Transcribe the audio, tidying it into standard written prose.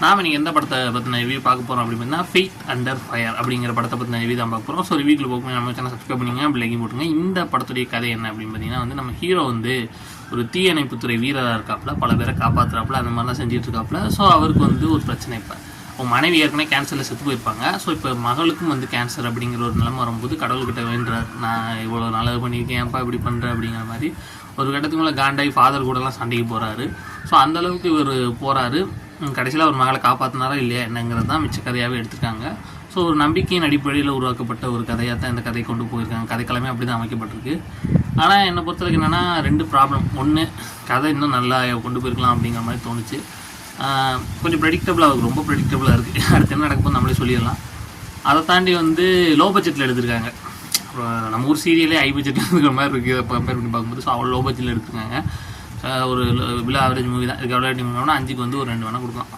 நாம் இன்றைக்கி எந்த படத்தை பற்றின ரிவ்யூ பார்க்க போகிறோம் அப்படின்னா ஃபெய்த் அண்டர் ஃபயர் அப்படிங்கிற படத்தை பற்றின ரிவ்யூ தான் பார்க்க போகிறோம். ஸோ ரிவ்யூக்கில் போகும்போது நம்ம சேனல் சப்ஸ்கிரைப் பண்ணிங்க அப்படி லைக் போட்டுங்க. இந்த படத்துடைய கதை என்ன அப்படின்னு பார்த்தீங்கன்னா வந்து நம்ம ஹீரோ வந்து ஒரு தீயணைப்புத்துறை வீரராக இருக்காப்புல, பல பேரை காப்பாற்றுறாப்புல, அந்த மாதிரிலாம் செஞ்சுட்டு இருக்காப்புல. ஸோ அவருக்கு வந்து ஒரு பிரச்சனை. இப்போ அவங்க மனைவி ஏற்கனவே கேன்சரில் செத்து போயிருப்பாங்க. ஸோ இப்போ மகளுக்கும் வந்து கேன்சர் அப்படிங்கிற ஒரு நிலைமை வரும்போது கடவுள்கிட்ட வேண்டுறார், நான் இவ்வளோ நல்லது பண்ணியிருக்கேன், ஏன்ப்பா இப்படி பண்ணுறேன் அப்படிங்கிற மாதிரி ஒரு கட்டத்துக்கு மேலே காண்டாகி ஃபாதர் கூடலாம் சண்டைக்கு போகிறாரு. ஸோ அந்தளவுக்கு இவர் போகிறாரு. கடைசியில் ஒரு மகளை காப்பாற்றினாரா இல்லையா என்னங்கிறது தான் மிச்ச கதையாகவே எடுத்திருக்காங்க. ஸோ ஒரு நம்பிக்கையின் அடிப்படையில் உருவாக்கப்பட்ட ஒரு கதையாக தான் இந்த கதையை கொண்டு போயிருக்காங்க. கதைக்கிழமை அப்படி தான் அமைக்கப்பட்டிருக்கு. ஆனால் என்னை பொறுத்தவரைக்கும் என்னென்னா 2 ப்ராப்ளம். ஒன்று, கதை இன்னும் நல்லா கொண்டு போயிருக்கலாம் அப்படிங்கிற மாதிரி தோணுச்சு. கொஞ்சம் ப்ரெடிக்டபுளாக இருக்குது, ரொம்ப ப்ரெடிக்டபுளாக இருக்குது. அடுத்து என்ன நடக்கும்போது நம்மளே சொல்லிடலாம். அதை தாண்டி வந்து லோ பட்ஜெட்டில் எடுத்திருக்காங்க. நம்ம ஊர் சீரியலே ஹை பட்ஜெட்டில் இருக்கிற மாதிரி இருக்குது கம்பேர் பண்ணி பார்க்கும்போது. ஸோ அவ்வளோ லோ பட்ஜெட்டில் எடுத்துருக்காங்க. ஒரு பிலோ ஆவரேஜ் மூவி தான். இதுக்கு எவ்வளோ ரேட்டிங் பண்ணோம்னா 5க்கு வந்து ஒரு 2 வேணால் கொடுக்கலாம்.